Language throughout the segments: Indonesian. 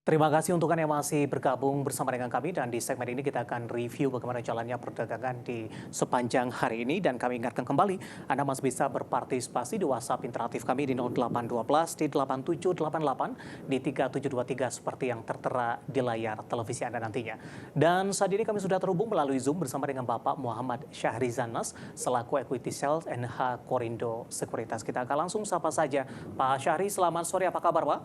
Terima kasih untuk Anda yang masih bergabung bersama dengan kami dan di segmen ini kita akan review bagaimana jalannya perdagangan di sepanjang hari ini dan kami ingatkan kembali Anda masih bisa berpartisipasi di WhatsApp interaktif kami di 0812 di 8788 di 3723 seperti yang tertera di layar televisi Anda nantinya. Dan saat ini kami sudah terhubung melalui Zoom bersama dengan Bapak Muhammad Syahrizanas selaku Equity Sales NH Korindo Sekuritas. Kita akan langsung sapa saja Pak Syahri, selamat sore, apa kabar Pak?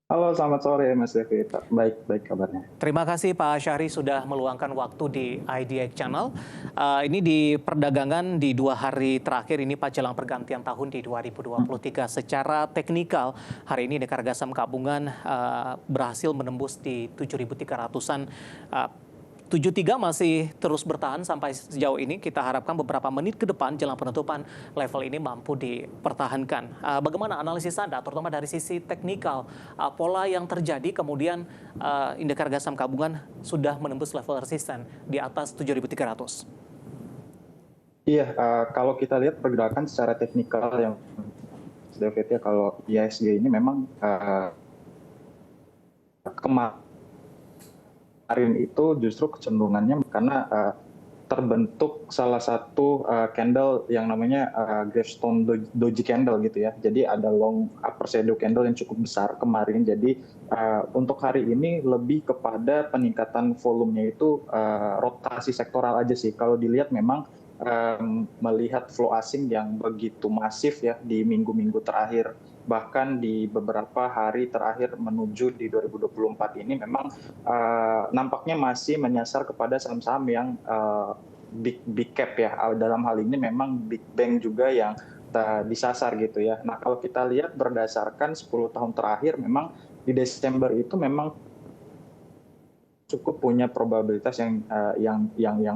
Halo, selamat sore Mas Devi. Baik kabarnya. Terima kasih Pak Syahri sudah meluangkan waktu di IDX Channel. Ini di perdagangan di 2 hari terakhir ini Pak jelang pergantian tahun di 2023. Secara teknikal hari ini indeks harga saham gabungan berhasil menembus di 7.300-an. 73 masih terus bertahan sampai sejauh ini. Kita harapkan beberapa menit ke depan jelang penutupan level ini mampu dipertahankan. Bagaimana analisis Anda, terutama dari sisi teknikal, pola yang terjadi kemudian indeks harga saham gabungan sudah menembus level resisten di atas 7.300? Iya, kalau kita lihat pergerakan secara teknikal yang David ya, kalau IHSG ini memang kemarin itu justru kecenderungannya karena terbentuk salah satu candle yang namanya Gravestone Doji Candle gitu ya. Jadi ada long upper shadow candle yang cukup besar kemarin. Jadi untuk hari ini lebih kepada peningkatan volumenya itu rotasi sektoral aja sih. Kalau dilihat memang melihat flow asing yang begitu masif ya di minggu-minggu terakhir, bahkan di beberapa hari terakhir menuju di 2024 ini memang nampaknya masih menyasar kepada saham-saham yang big cap ya. Dalam hal ini memang big bank juga yang disasar gitu ya. Nah, kalau kita lihat berdasarkan 10 tahun terakhir memang di Desember itu memang cukup punya probabilitas yang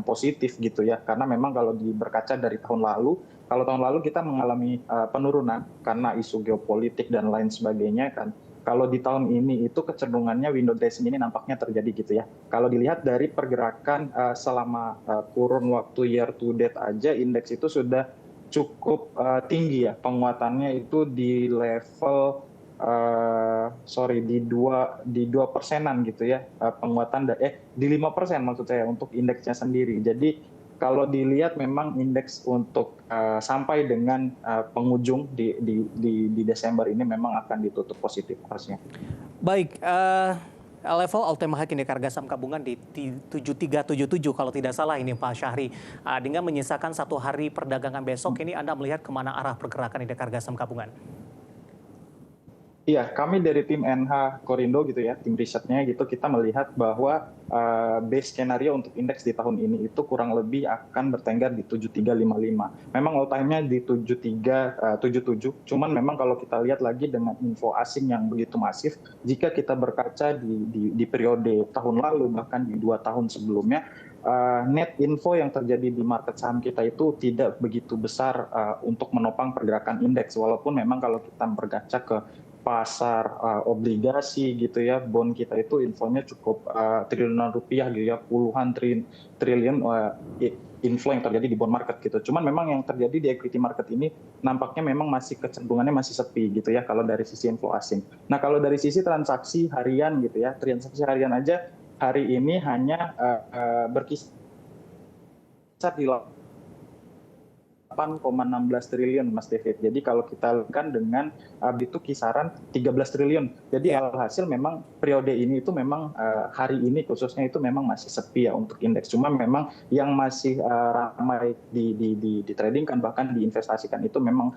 positif gitu ya, karena memang kalau berkaca dari tahun lalu, kalau tahun lalu kita mengalami penurunan karena isu geopolitik dan lain sebagainya kan. Kalau di tahun ini itu kecenderungannya window dressing ini nampaknya terjadi gitu ya. Kalau dilihat dari pergerakan selama kurun waktu year to date aja, indeks itu sudah cukup tinggi ya, penguatannya itu di level di 2%-an gitu ya, penguatan di 5% maksud saya untuk indeksnya sendiri. Jadi kalau dilihat memang indeks untuk sampai dengan penghujung di Desember ini memang akan ditutup positif harusnya. Baik, level all time high indeks harga saham gabungan di 7377 kalau tidak salah ini Pak Syahri. Dengan menyisakan 1 hari perdagangan besok ini Anda melihat kemana arah pergerakan indeks harga saham gabungan? Iya, kami dari tim NH Korindo gitu ya, tim risetnya gitu, kita melihat bahwa base skenario untuk indeks di tahun ini itu kurang lebih akan bertengger di 7355. Memang all time-nya di 7377, cuman memang kalau kita lihat lagi dengan info asing yang begitu masif, jika kita berkaca di periode tahun lalu bahkan di 2 tahun sebelumnya, net info yang terjadi di market saham kita itu tidak begitu besar untuk menopang pergerakan indeks, walaupun memang kalau kita berkaca ke pasar obligasi gitu ya, bond kita itu infonya cukup triliunan rupiah gitu ya, puluhan triliun inflow yang terjadi di bond market gitu. Cuman memang yang terjadi di equity market ini nampaknya memang masih kecenderungannya masih sepi gitu ya kalau dari sisi inflow asing. Nah, kalau dari sisi transaksi harian gitu ya, transaksi harian aja hari ini hanya berkisar di 8,16 triliun Mas David. Jadi kalau kita lihat dengan itu kisaran 13 triliun. Jadi alhasil memang periode ini itu memang hari ini khususnya itu memang masih sepi ya untuk indeks. Cuma memang yang masih ramai di trading kan bahkan diinvestasikan itu memang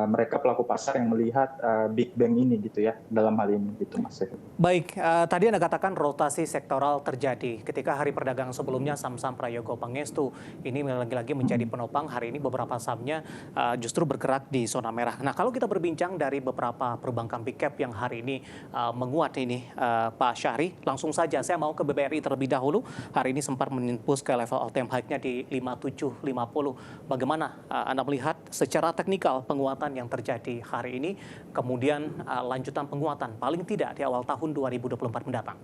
mereka pelaku pasar yang melihat big bang ini gitu ya dalam hal ini gitu Mas David. Baik, tadi Anda katakan rotasi sektoral terjadi ketika hari perdagangan sebelumnya saham-saham Prayogo Pangestu ini lagi-lagi menjadi penopang. Hari ini beberapa sahamnya justru bergerak di zona merah. Nah, kalau kita berbincang dari beberapa perbankan big cap yang hari ini menguat ini Pak Syahri, langsung saja saya mau ke BBRI terlebih dahulu. Hari ini sempat menembus ke level all time high-nya di 5750. Bagaimana Anda melihat secara teknikal penguatan yang terjadi hari ini, kemudian lanjutan penguatan paling tidak di awal tahun 2024 mendatang?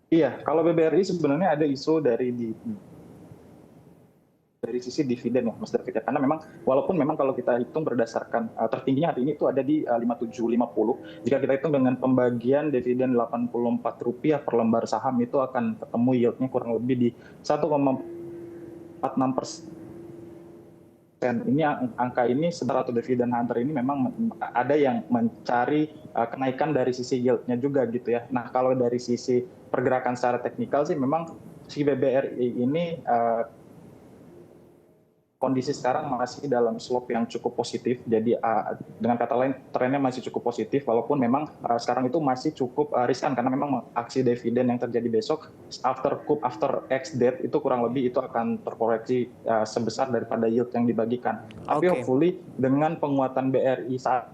Iya, kalau BBRI sebenarnya ada isu dari dari sisi dividen ya Mas David ya. Karena memang walaupun memang kalau kita hitung berdasarkan tertingginya hari ini itu ada di 5750. Jika kita hitung dengan pembagian dividen Rp84 per lembar saham itu akan ketemu yieldnya kurang lebih di 1,46%. Ini angka ini sebenarnya atau dividen hunter ini memang ada yang mencari kenaikan dari sisi yieldnya juga gitu ya. Nah kalau dari sisi pergerakan secara teknikal sih memang si BBRI ini kondisi sekarang masih dalam slope yang cukup positif. Jadi dengan kata lain trennya masih cukup positif walaupun memang sekarang itu masih cukup riskan karena memang aksi dividen yang terjadi besok after X date itu kurang lebih itu akan terkoreksi sebesar daripada yield yang dibagikan. Tapi hopefully dengan penguatan BRI saat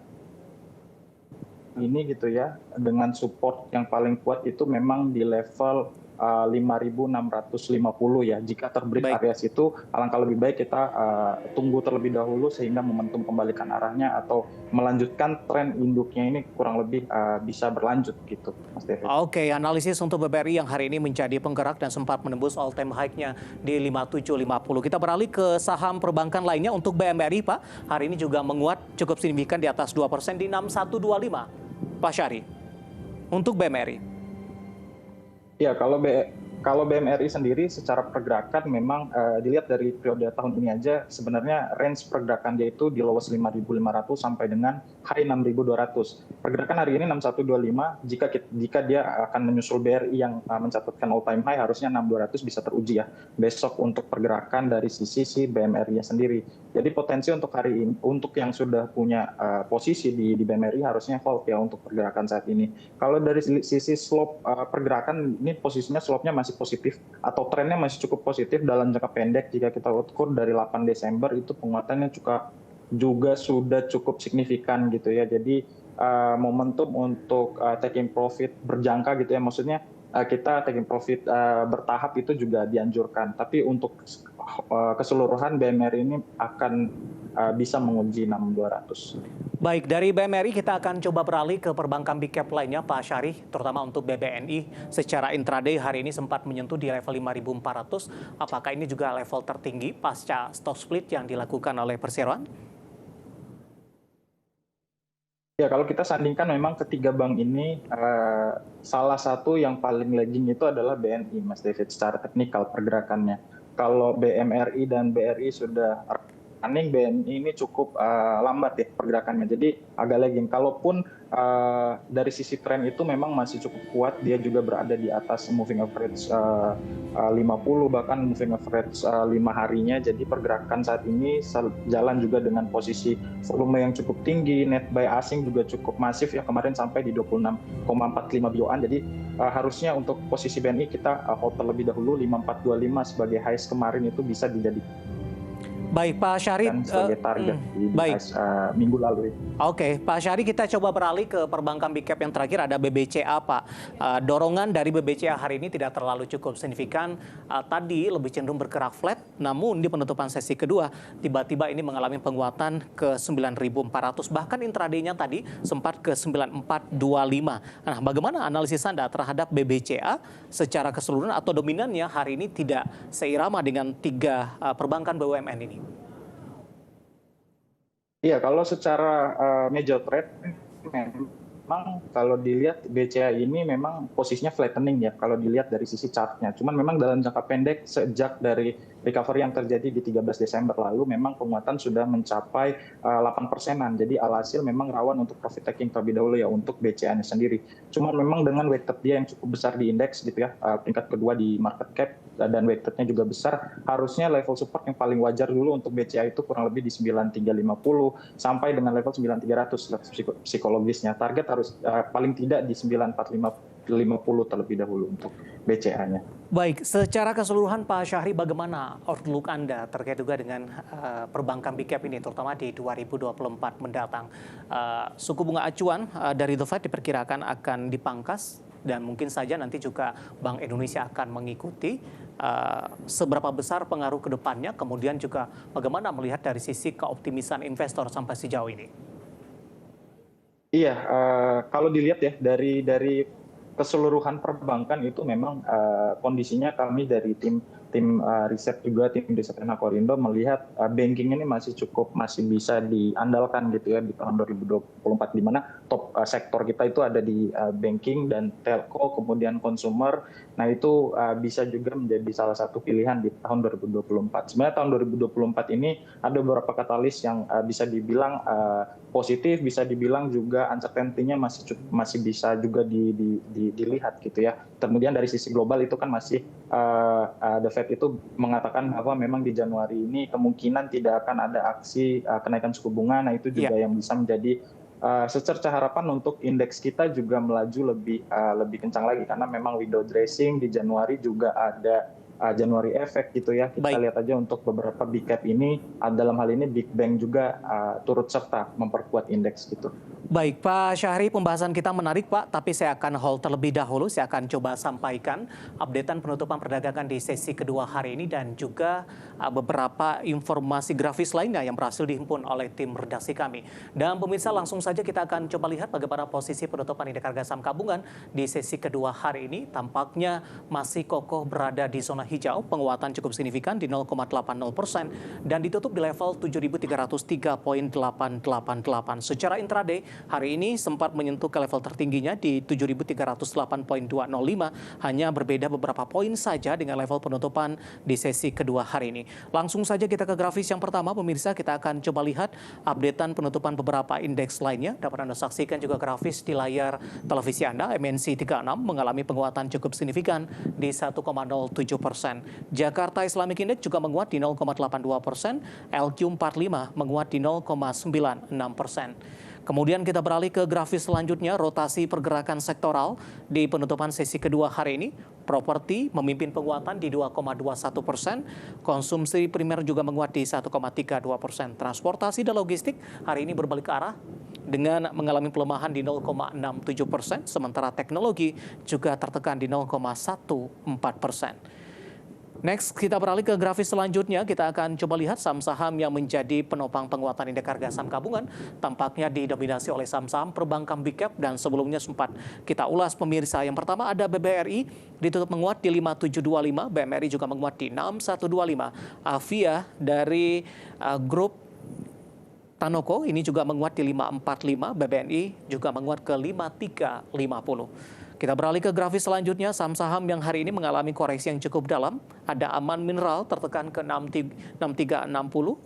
ini gitu ya, dengan support yang paling kuat itu memang di level 5.650 ya. Jika terbreak area situ, alangkah lebih baik kita tunggu terlebih dahulu sehingga momentum kembalikan arahnya atau melanjutkan tren induknya ini kurang lebih bisa berlanjut gitu, Mas David. Oke, analisis untuk BBRI yang hari ini menjadi penggerak dan sempat menembus all time high-nya di 5750. Kita beralih ke saham perbankan lainnya untuk BMRI, Pak. Hari ini juga menguat cukup signifikan di atas 2% di 6125. Pak Syahri, untuk BMRI. Ya, kalau BMRI sendiri secara pergerakan memang dilihat dari periode tahun ini aja sebenarnya range pergerakan dia itu di lowest 5.500 sampai dengan high 6.200. Pergerakan hari ini 6125, jika dia akan menyusul BRI yang mencatatkan all time high harusnya 6.200 bisa teruji ya besok untuk pergerakan dari sisi BMRI-nya sendiri. Jadi potensi untuk hari ini untuk yang sudah punya posisi di BMRI harusnya hold ya untuk pergerakan saat ini. Kalau dari sisi slope pergerakan ini posisinya slope-nya masih positif atau trennya masih cukup positif dalam jangka pendek. Jika kita ukur dari 8 Desember itu penguatannya juga sudah cukup signifikan gitu ya. Jadi momentum untuk taking profit berjangka gitu ya, maksudnya kita taking profit bertahap itu juga dianjurkan. Tapi untuk keseluruhan BMRI ini akan bisa menguji 6.200. Baik, dari BMRI kita akan coba beralih ke perbankan big cap lainnya, Pak Syahri, terutama untuk BBNI. Secara intraday hari ini sempat menyentuh di level 5.400. Apakah ini juga level tertinggi pasca stock split yang dilakukan oleh perseroan? Ya, kalau kita sandingkan memang ketiga bank ini, salah satu yang paling lagging itu adalah BNI, Mas David, secara teknikal pergerakannya. Kalau BMRI dan BRI sudah running, BNI ini cukup lambat ya pergerakannya, jadi agak lagging. Kalaupun dari sisi tren itu memang masih cukup kuat, dia juga berada di atas moving average 50 bahkan moving average 5 harinya. Jadi pergerakan saat ini jalan juga dengan posisi volume yang cukup tinggi, net buy asing juga cukup masif ya, kemarin sampai di 26,45 bioan. Jadi harusnya untuk posisi BNI kita hold terlebih dahulu 5425 sebagai highest kemarin itu bisa dijadikan Baik, Pak Syahri, sebagai target di minggu lalu. Oke, Pak Syahri, kita coba beralih ke perbankan big cap yang terakhir, ada BBCA, Pak. Dorongan dari BBCA hari ini tidak terlalu cukup signifikan. Tadi lebih cenderung bergerak flat, namun di penutupan sesi kedua tiba-tiba ini mengalami penguatan ke 9.400. Bahkan intraday-nya tadi sempat ke 9425. Nah, bagaimana analisis Anda terhadap BBCA secara keseluruhan atau dominannya hari ini tidak seirama dengan tiga perbankan BUMN ini? Iya, kalau secara major trade memang kalau dilihat BCA ini memang posisinya flattening ya kalau dilihat dari sisi chartnya. Cuman memang dalam jangka pendek sejak dari recovery yang terjadi di 13 Desember lalu memang penguatan sudah mencapai 8%-an. Jadi alhasil memang rawan untuk profit taking terlebih dahulu ya untuk BCA-nya sendiri. Cuma memang dengan weighted dia yang cukup besar di indeks gitu ya, peringkat kedua di market cap dan weighted-nya juga besar, harusnya level support yang paling wajar dulu untuk BCA itu kurang lebih di 9350 sampai dengan level 9300 psikologisnya. Target harus paling tidak di 9450 terlebih dahulu untuk BCA-nya. Baik, secara keseluruhan Pak Syahri, bagaimana outlook Anda terkait juga dengan perbankan big cap ini, terutama di 2024 mendatang? Suku bunga acuan dari The Fed diperkirakan akan dipangkas dan mungkin saja nanti juga Bank Indonesia akan mengikuti. Seberapa besar pengaruh ke depannya, kemudian juga bagaimana melihat dari sisi keoptimisan investor sampai sejauh ini? Iya, kalau dilihat ya dari keseluruhan perbankan itu memang kondisinya kami dari tim riset juga, tim riset NH Korindo melihat banking ini masih bisa diandalkan gitu ya di tahun 2024, di mana top sektor kita itu ada di banking dan telco, kemudian consumer. Nah itu bisa juga menjadi salah satu pilihan di tahun 2024. Sebenarnya tahun 2024 ini ada beberapa katalis yang bisa dibilang positif, bisa dibilang juga uncertainty-nya masih bisa juga dilihat gitu ya. Kemudian dari sisi global itu kan masih The Fed itu mengatakan bahwa memang di Januari ini kemungkinan tidak akan ada aksi kenaikan suku bunga. Nah itu juga yang bisa menjadi secerca harapan untuk indeks kita juga melaju lebih kencang lagi, karena memang window dressing di Januari juga ada January effect gitu ya. Kita lihat aja untuk beberapa big cap ini, dalam hal ini big bank juga turut serta memperkuat indeks gitu. Baik Pak Syahri, pembahasan kita menarik Pak, tapi saya akan hold terlebih dahulu. Saya akan coba sampaikan updatean penutupan perdagangan di sesi kedua hari ini dan juga beberapa informasi grafis lainnya yang berhasil dihimpun oleh tim redaksi kami. Dan pemirsa, langsung saja kita akan coba lihat bagaimana posisi penutupan indeks harga saham gabungan di sesi kedua hari ini. Tampaknya masih kokoh berada di zona hijau, penguatan cukup signifikan di 0,80% dan ditutup di level 7.303,888. Secara intraday, hari ini sempat menyentuh ke level tertingginya di 7.308,205, hanya berbeda beberapa poin saja dengan level penutupan di sesi kedua hari ini. Langsung saja kita ke grafis yang pertama, pemirsa, kita akan coba lihat updatean penutupan beberapa indeks lainnya. Dapat Anda saksikan juga grafis di layar televisi Anda. MNC 36 mengalami penguatan cukup signifikan di 1,07%. Jakarta Islamic Index juga menguat di 0,82%, LQ45 menguat di 0,96%. Kemudian kita beralih ke grafis selanjutnya, rotasi pergerakan sektoral di penutupan sesi kedua hari ini. Properti memimpin penguatan di 2,21%, konsumsi primer juga menguat di 1,32%. Transportasi dan logistik hari ini berbalik arah dengan mengalami pelemahan di 0,67%, sementara teknologi juga tertekan di 0,14%. Next, kita beralih ke grafis selanjutnya. Kita akan coba lihat saham-saham yang menjadi penopang penguatan indeks harga saham gabungan. Tampaknya didominasi oleh saham-saham perbankan big cap dan sebelumnya sempat kita ulas pemirsa. Yang pertama ada BBRI, ditutup menguat di 5725, BMRI juga menguat di 6125. Avia dari grup Tanoko ini juga menguat di 545, BBNI juga menguat ke 5350. Kita beralih ke grafis selanjutnya, saham-saham yang hari ini mengalami koreksi yang cukup dalam. Ada Aman Mineral tertekan ke 6360,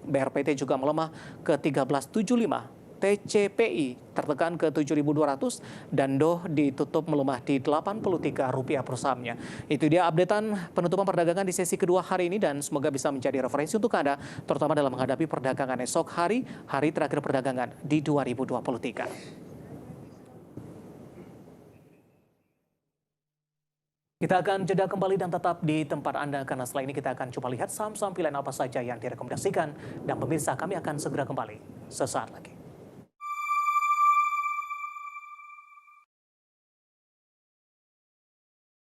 BRPT juga melemah ke 1375, TCPI tertekan ke 7.200, dan DOH ditutup melemah di Rp83 per sahamnya. Itu dia updatean penutupan perdagangan di sesi kedua hari ini dan semoga bisa menjadi referensi untuk Anda, terutama dalam menghadapi perdagangan esok hari terakhir perdagangan di 2023. Kita akan jeda kembali dan tetap di tempat Anda karena setelah ini kita akan coba lihat saham-saham pilihan apa saja yang direkomendasikan. Dan pemirsa, kami akan segera kembali sesaat lagi.